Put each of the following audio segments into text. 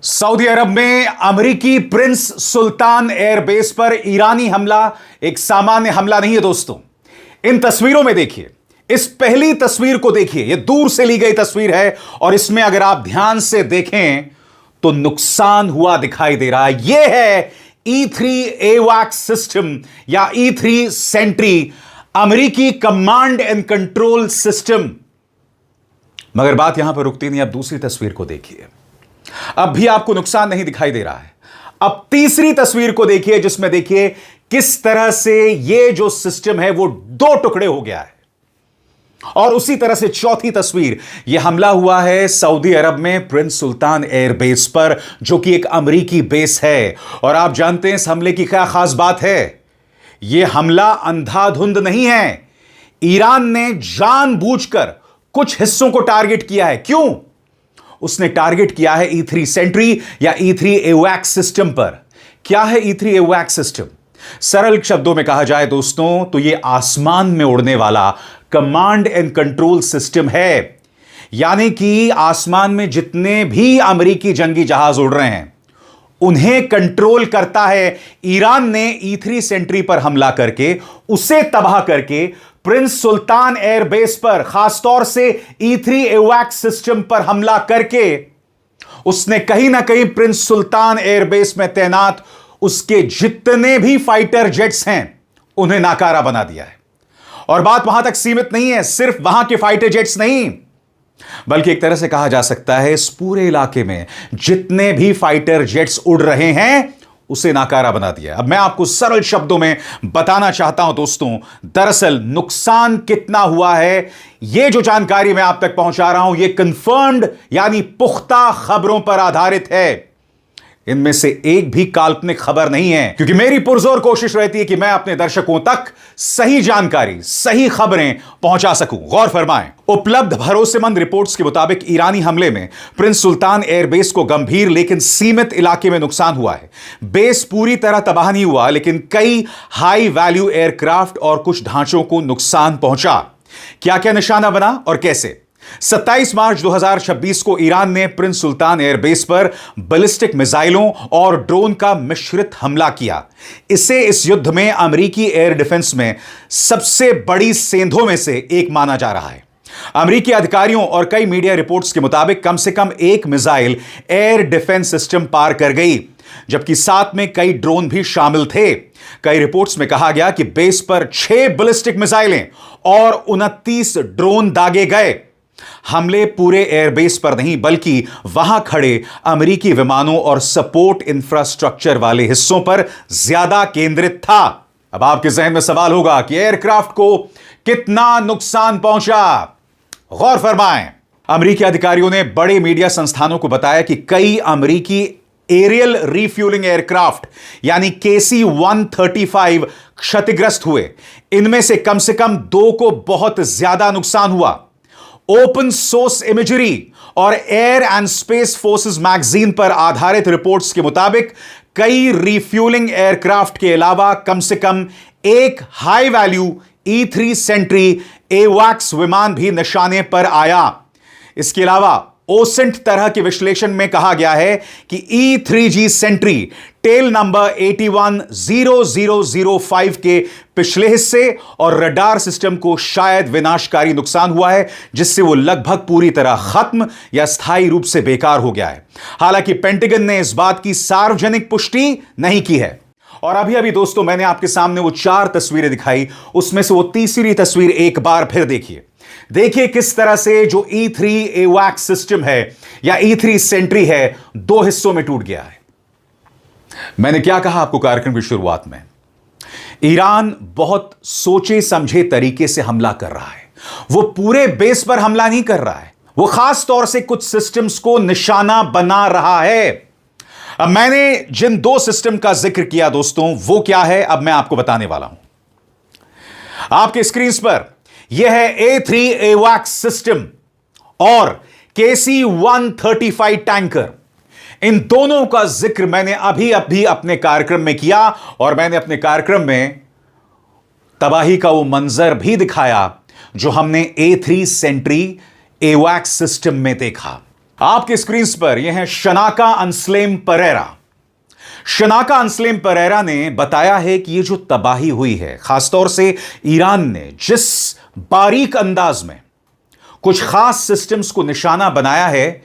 Saudi अरब में अमेरिकी Prince सुल्तान airbase पर ईरानी हमला एक सामान्य हमला नहीं है दोस्तों। इन तस्वीरों में देखिए, इस पहली तस्वीर को देखिए, यह दूर से ली गई तस्वीर है और इसमें अगर आप ध्यान से देखें तो नुकसान हुआ दिखाई दे रहा है। यह है E3 AWACS सिस्टम या E3 सेंट्री, अमेरिकी कमांड एंड कंट्रोल सिस्टम। मगर बात यहां पर रुकती नहीं, आप दूसरी तस्वीर को देखिए, अब भी आपको नुकसान नहीं दिखाई दे रहा है। अब तीसरी तस्वीर को देखिए, जिसमें देखिए किस तरह से यह जो सिस्टम है वो दो टुकड़े हो गया है। और उसी तरह से चौथी तस्वीर, यह हमला हुआ है सऊदी अरब में प्रिंस सुल्तान एयरबेस पर, जो कि एक अमेरिकी बेस है। और आप जानते हैं इस हमले की क्या खास बात है। यह हमला अंधाधुंध नहीं है, ईरान ने जानबूझकर कुछ हिस्सों को टारगेट किया है। क्यों? उसने टारगेट किया है E3 सेंट्री या E3 AWACS सिस्टम पर। क्या है E3 AWACS सिस्टम? सरल शब्दों में कहा जाए दोस्तों तो यह आसमान में उड़ने वाला कमांड एंड कंट्रोल सिस्टम है। यानी कि आसमान में जितने भी अमेरिकी जंगी जहाज उड़ रहे हैं उन्हें कंट्रोल करता है। ईरान ने E3 सेंट्री पर हमला करके उसे तबाह करके प्रिंस सुल्तान एयरबेस पर, खासतौर से E3 AWACS सिस्टम पर हमला करके उसने कहीं ना कहीं प्रिंस सुल्तान एयरबेस में तैनात उसके जितने भी फाइटर जेट्स हैं उन्हें नाकारा बना दिया है। और बात वहां तक सीमित नहीं है, सिर्फ वहां के फाइटर जेट्स नहीं, बल्कि एक तरह से कहा जा सकता है इस पूरे इलाके में जितने भी फाइटर जेट्स उड़ रहे हैं उसे नाकारा बना दिया। अब मैं आपको सरल शब्दों में बताना चाहता हूं दोस्तों, दरअसल नुकसान कितना हुआ है। यह जो जानकारी मैं आप तक पहुंचा रहा हूं यह कंफर्म्ड यानी पुख्ता खबरों पर आधारित है। इनमें से एक भी काल्पनिक खबर नहीं है, क्योंकि मेरी पुरजोर कोशिश रहती है कि मैं अपने दर्शकों तक सही जानकारी, सही खबरें पहुंचा सकूं। गौर फरमाएं, उपलब्ध भरोसेमंद रिपोर्ट्स के मुताबिक ईरानी हमले में प्रिंस सुल्तान एयरबेस को गंभीर लेकिन सीमित इलाके में नुकसान हुआ है। बेस पूरी तरह तबाह नहीं हुआ, लेकिन कई हाई वैल्यू एयरक्राफ्ट और कुछ ढांचों को नुकसान पहुंचा। क्या क्या निशाना बना और कैसे? 27 मार्च 2026 को ईरान ने प्रिंस सुल्तान एयरबेस पर बैलिस्टिक मिसाइलों और ड्रोन का मिश्रित हमला किया। इसे इस युद्ध में अमेरिकी एयर डिफेंस में सबसे बड़ी सेंधों में से एक माना जा रहा है। अमेरिकी अधिकारियों और कई मीडिया रिपोर्ट्स के मुताबिक कम से कम एक मिसाइल एयर डिफेंस सिस्टम पार कर गई, जबकि साथ में कई ड्रोन भी शामिल थे। कई रिपोर्ट्स में कहा गया कि बेस पर 6 बैलिस्टिक मिसाइलें और 29 ड्रोन दागे गए। हमले पूरे एयरबेस पर नहीं, बल्कि वहां खड़े अमेरिकी विमानों और सपोर्ट इंफ्रास्ट्रक्चर वाले हिस्सों पर ज्यादा केंद्रित था। अब आपके जहन में सवाल होगा कि एयरक्राफ्ट को कितना नुकसान पहुंचा। गौर फरमाएं, अमेरिकी अधिकारियों ने बड़े मीडिया संस्थानों को बताया कि कई अमेरिकी एरियल रिफ्यूलिंग एयरक्राफ्ट यानी KC-135 क्षतिग्रस्त हुए। इनमें से कम 2 को बहुत ज्यादा नुकसान हुआ। ओपन सोर्स इमेजरी और air and space forces magazine पर आधारित रिपोर्ट्स के मुताबिक कई रिफ्यूलिंग एयरक्राफ्ट के अलावा कम से कम एक high value E3 Sentry AWACS विमान भी निशाने पर आया। इसके अलावा ओसेंट तरह के विश्लेषण में कहा गया है कि E3G सेंट्री टेल नंबर 810005 के पिछले हिस्से और रडार सिस्टम को शायद विनाशकारी नुकसान हुआ है, जिससे वो लगभग पूरी तरह खत्म या स्थायी रूप से बेकार हो गया है। हालांकि पेंटागन ने इस बात की सार्वजनिक पुष्टि नहीं की है। और अभी अभी दोस्तों मैंने आपके सामने वो 4 तस्वीरें दिखाई, उसमें से वो तीसरी तस्वीर एक बार फिर देखिए। देखिए किस तरह से जो E3 AWACS सिस्टम है या E3 सेंट्री है, 2 हिस्सों में टूट गया है। मैंने क्या कहा आपको कार्यक्रम की शुरुआत में, ईरान बहुत सोचे समझे तरीके से हमला कर रहा है। वो पूरे बेस पर हमला नहीं कर रहा है, वो खास तौर से कुछ सिस्टम्स को निशाना बना रहा है। अब मैंने जिन 2 सिस्टम का जिक्र किया दोस्तों, वो क्या है अब मैं आपको बताने वाला हूं। आपके स्क्रीन पर यह है A3 AWACS सिस्टम और KC-135 टैंकर। इन दोनों का जिक्र मैंने अभी अपने कार्यक्रम में किया और मैंने अपने कार्यक्रम में तबाही का वो मंजर भी दिखाया जो हमने A3 सेंट्री AWACS सिस्टम में देखा। आपके स्क्रीन पर यह है शनाका अंसलेम परेरा। शनाका अंसलेम परेरा ने बताया है कि यह जो तबाही हुई है, खासतौर से ईरान ने जिस बारीक अंदाज में कुछ खास सिस्टम्स को निशाना बनाया है,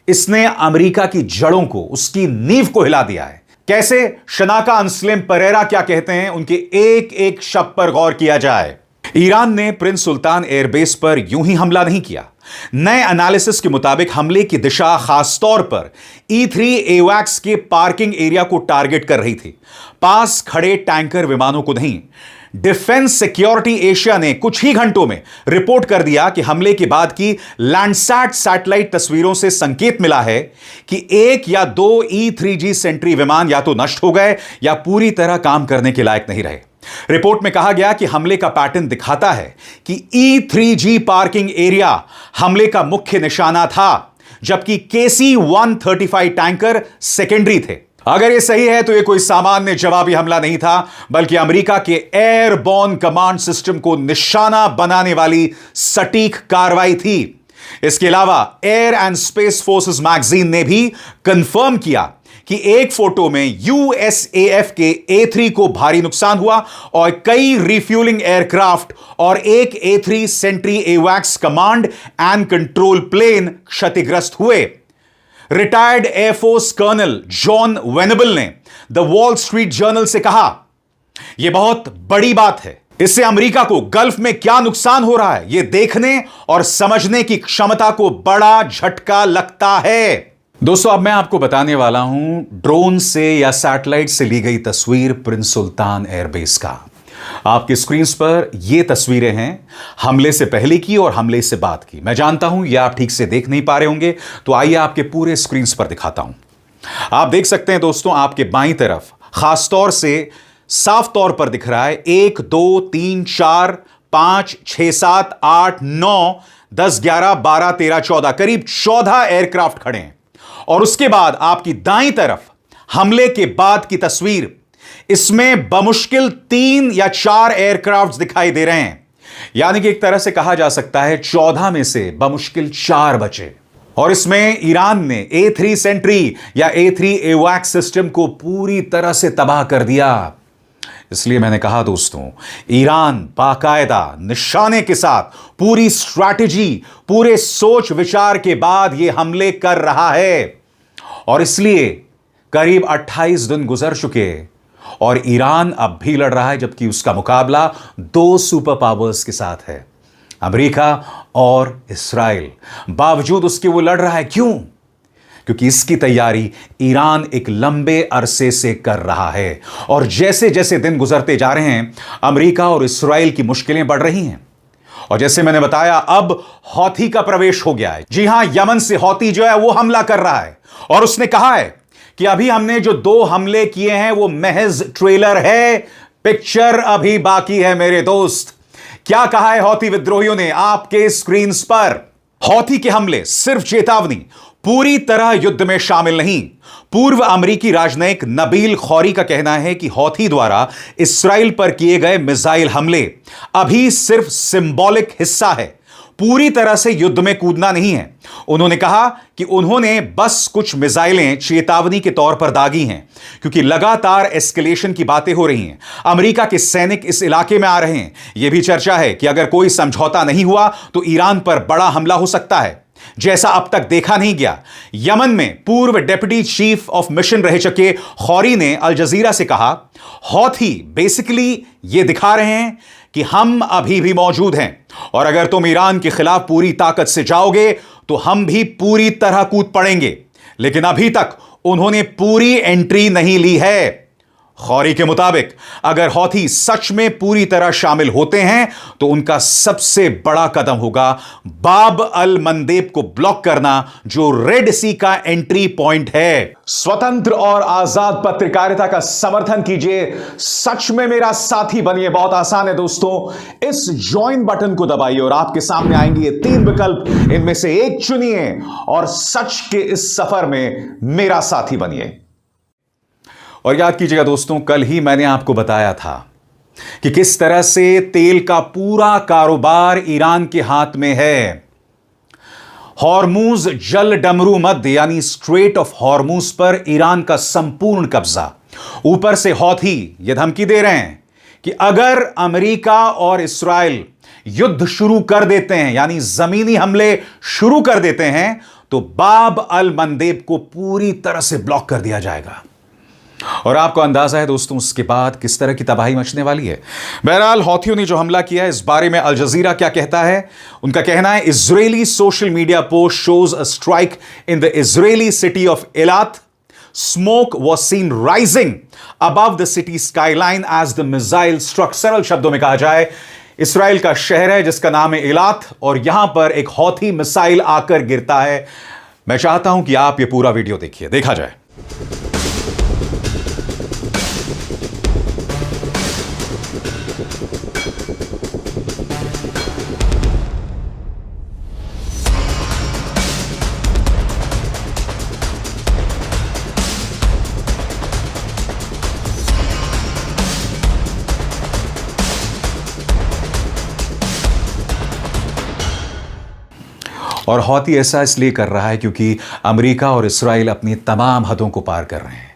इसने अमेरिका की जड़ों को, उसकी नींव को हिला दिया है। कैसे? शनाका अंसलेम परेरा क्या कहते हैं, उनके एक एक शब्द पर गौर किया जाए। ईरान ने प्रिंस सुल्तान एयरबेस पर यूं ही हमला नहीं किया। नए एनालिसिस के मुताबिक हमले की दिशा खासतौर पर E3 एवैक्स के पार्किंग एरिया को टारगेट कर रही थी, पास खड़े टैंकर विमानों को नहीं। डिफेंस सिक्योरिटी एशिया ने कुछ ही घंटों में रिपोर्ट कर दिया कि हमले के बाद की लैंडसैट सैटेलाइट तस्वीरों से संकेत मिला है कि एक या दो E3G सेंट्री विमान या तो नष्ट हो गए या पूरी तरह काम करने के लायक नहीं रहे। रिपोर्ट में कहा गया कि हमले का पैटर्न दिखाता है कि E3G पार्किंग एरिया हमले का मुख्य निशाना था, जबकि KC-135 टैंकर सेकेंडरी थे। अगर यह सही है तो यह कोई सामान्य जवाबी हमला नहीं था, बल्कि अमेरिका के एयरबॉर्न कमांड सिस्टम को निशाना बनाने वाली सटीक कार्रवाई थी। इसके अलावा air and space forces magazine ने भी कंफर्म किया कि एक फोटो में USAF के A3 को भारी नुकसान हुआ और कई रिफ्यूलिंग एयरक्राफ्ट और एक A3 सेंट्री एवैक्स कमांड एंड कंट्रोल प्लेन क्षतिग्रस्त हुए। Retired air force colonel John Venable ने द वॉल स्ट्रीट जर्नल से कहा, यह बहुत बड़ी बात है। इससे अमेरिका को गल्फ में क्या नुकसान हो रहा है, यह देखने और समझने की क्षमता को बड़ा झटका लगता है। दोस्तों, अब मैं आपको बताने वाला हूं ड्रोन से या सैटेलाइट से ली गई तस्वीर प्रिंस सुल्तान एयरबेस का। आपकी स्क्रीन पर यह तस्वीरें हैं हमले से पहले की और हमले से बाद की। मैं जानता हूं यह आप ठीक से देख नहीं पा रहे होंगे, तो आइए आपके पूरे स्क्रीन पर दिखाता हूं। आप देख सकते हैं दोस्तों, आपके बाईं तरफ खासतौर से साफ तौर पर दिख रहा है 1 2 3 4 5 6 7 8 9 10 11 12 13 14 करीब 14 एयरक्राफ्ट खड़े हैं। और उसके बाद आपकी दाईं तरफ हमले के बाद की तस्वीर, इसमें बमुश्किल 3 या 4 एयरक्राफ्ट दिखाई दे रहे हैं। यानी कि एक तरह से कहा जा सकता है 14 में से बमुश्किल 4 बचे। और इसमें ईरान ने A3 सेंट्री या A3 एवैक्स सिस्टम को पूरी तरह से तबाह कर दिया। इसलिए मैंने कहा दोस्तों, ईरान बाकायदा निशाने के साथ पूरी स्ट्रैटेजी, पूरे सोच विचार के बाद यह हमले कर रहा है। और इसलिए करीब 28 दिन गुजर चुके और ईरान अब भी लड़ रहा है, जबकि उसका मुकाबला 2 सुपर पावर्स के साथ है, अमेरिका और इस्राइल। बावजूद उसके वो लड़ रहा है। क्यों? क्योंकि इसकी तैयारी ईरान एक लंबे अरसे से कर रहा है। और जैसे जैसे दिन गुजरते जा रहे हैं, अमेरिका और इस्राइल की मुश्किलें बढ़ रही हैं। और जैसे मैंने बताया, अब हौथी का प्रवेश हो गया है। जी हां, यमन से हौथी जो है वो हमला कर रहा है। और उसने कहा है कि अभी हमने जो 2 हमले किए हैं वो महज ट्रेलर है, पिक्चर अभी बाकी है मेरे दोस्त। क्या कहा है हौथी विद्रोहियों ने आपके स्क्रीन पर? हौथी के हमले सिर्फ चेतावनी, पूरी तरह युद्ध में शामिल नहीं। पूर्व अमेरिकी राजनयिक नबील खौरी का कहना है कि हौथी द्वारा इस्राइल पर किए गए मिसाइल हमले अभी सिर्फ सिंबॉलिक हिस्सा है, पूरी तरह से युद्ध में कूदना नहीं है। उन्होंने कहा कि उन्होंने बस कुछ मिसाइलें चेतावनी के तौर पर दागी हैं, क्योंकि लगातार एस्केलेशन की बातें हो रही हैं। अमेरिका के सैनिक इस इलाके में आ रहे हैं। यह भी चर्चा है कि अगर कोई समझौता नहीं हुआ तो ईरान पर बड़ा हमला हो सकता है, जैसा अब तक देखा नहीं गया। यमन में पूर्व डेप्यूटी चीफ ऑफ मिशन रह चुके खौरी ने अल जजीरा से कहा, हौथी बेसिकली यह दिखा रहे हैं कि हम अभी भी मौजूद हैं, और अगर तुम ईरान के खिलाफ पूरी ताकत से जाओगे तो हम भी पूरी तरह कूद पड़ेंगे। लेकिन अभी तक उन्होंने पूरी एंट्री नहीं ली है। खौरी के मुताबिक अगर हौथी सच में पूरी तरह शामिल होते हैं तो उनका सबसे बड़ा कदम होगा बाब अल मंदेब को ब्लॉक करना, जो रेड सी का एंट्री पॉइंट है। स्वतंत्र और आजाद पत्रकारिता का समर्थन कीजिए, सच में मेरा साथी बनिए। बहुत आसान है दोस्तों, इस ज्वाइन बटन को दबाइए और आपके सामने आएंगे ये 3 विकल्प, इनमें से एक चुनिए और सच के इस सफर में मेरा साथी बनिए। और याद कीजिएगा दोस्तों, कल ही मैंने आपको बताया था कि किस तरह से तेल का पूरा कारोबार ईरान के हाथ में है। हॉर्मूज जल डमरू मध्य यानी स्ट्रेट ऑफ हॉर्मूज पर ईरान का संपूर्ण कब्जा। ऊपर से हौथी यह धमकी दे रहे हैं कि अगर अमेरिका और इस्राएल युद्ध शुरू कर देते हैं यानी जमीनी हमले शुरू कर देते हैं तो बाब अल मंदेब को पूरी तरह से ब्लॉक कर दिया जाएगा। और आपको अंदाजा है दोस्तों उसके बाद किस तरह की तबाही मचने वाली है। बहरहाल हौथियों ने जो हमला किया है इस बारे में अल जजीरा क्या कहता है। उनका कहना है Israeli social media post shows a strike in the Israeli city of Eilat. Smoke was seen rising above the city skyline as the missile struck. सरल शब्दों में कहा जाए इसराइल का शहर है जिसका नाम है इलात और यहां पर एक हौथी मिसाइल आकर गिरता है। मैं चाहता हूं कि आप ये पूरा वीडियो देखिए, देखा जाए। और हौती ऐसा इसलिए कर रहा है क्योंकि अमेरिका और इस्राएल अपनी तमाम हदों को पार कर रहे हैं।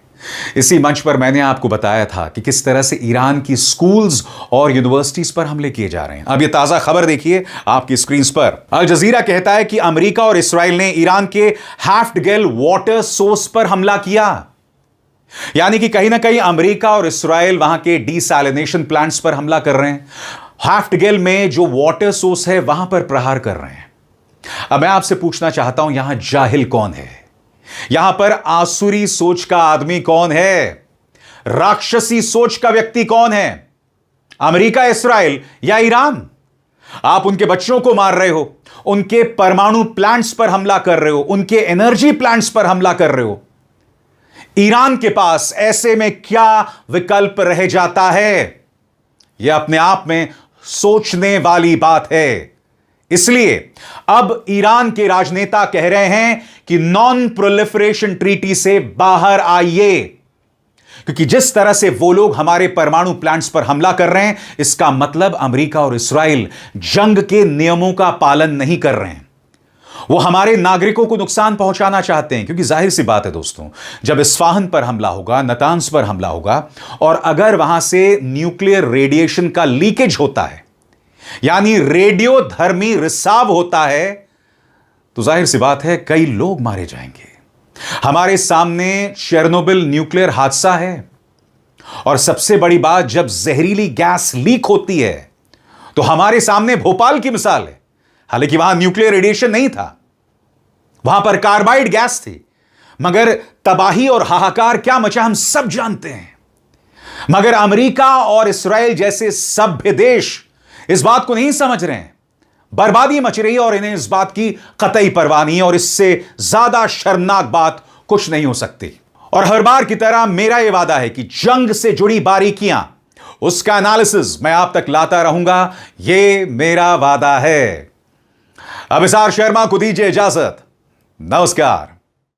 इसी मंच पर मैंने आपको बताया था कि किस तरह से ईरान की स्कूल्स और यूनिवर्सिटीज पर हमले किए जा रहे हैं। अब यह ताजा खबर देखिए आपकी स्क्रीन पर। अल जजीरा कहता है कि अमेरिका और इस्राएल ने ईरान के हैफ्टगेल वाटर सोर्स पर हमला किया, यानी कि कहीं ना कहीं अमेरिका और इस्राएल वहां के डिसैलिनेशन प्लांट्स पर हमला कर रहे हैं। हैफ्टगेल में जो वाटर सोर्स है वहां पर प्रहार कर रहे हैं। अब मैं आपसे पूछना चाहता हूं यहां जाहिल कौन है, यहां पर आसुरी सोच का आदमी कौन है, राक्षसी सोच का व्यक्ति कौन है? अमेरिका, इस्राएल या ईरान? आप उनके बच्चों को मार रहे हो, उनके परमाणु प्लांट्स पर हमला कर रहे हो, उनके एनर्जी प्लांट्स पर हमला कर रहे हो। ईरान के पास ऐसे में क्या विकल्प रह जाता है? यह अपने आप में सोचने वाली बात है। इसलिए अब ईरान के राजनेता कह रहे हैं कि नॉन प्रोलिफरेशन ट्रीटी से बाहर आइए, क्योंकि जिस तरह से वो लोग हमारे परमाणु प्लांट्स पर हमला कर रहे हैं इसका मतलब अमेरिका और इस्राएल जंग के नियमों का पालन नहीं कर रहे हैं। वो हमारे नागरिकों को नुकसान पहुंचाना चाहते हैं, क्योंकि जाहिर सी बात है दोस्तों, जब इस्फाहान पर हमला होगा, नतांज पर हमला होगा और अगर वहां से न्यूक्लियर रेडिएशन का लीकेज होता है यानी रेडियो धर्मी रिसाव होता है तो जाहिर सी बात है कई लोग मारे जाएंगे। हमारे सामने चेरनोबिल न्यूक्लियर हादसा है और सबसे बड़ी बात, जब जहरीली गैस लीक होती है तो हमारे सामने भोपाल की मिसाल है। हालांकि वहां न्यूक्लियर रेडिएशन नहीं था, वहां पर कार्बाइड गैस थी, मगर तबाही और हाहाकार क्या मचा हम सब जानते हैं। मगर अमेरिका और इस्राएल जैसे सभ्य देश इस बात को नहीं समझ रहे हैं। बर्बादी मच रही है और इन्हें इस बात की कतई परवाह नहीं है और इससे ज्यादा शर्मनाक बात कुछ नहीं हो सकती। और हर बार की तरह मेरा यह वादा है कि जंग से जुड़ी बारीकियां, उसका एनालिसिस मैं आप तक लाता रहूंगा, यह मेरा वादा है। अभिसार शर्मा को दीजिए इजाजत। नमस्कार।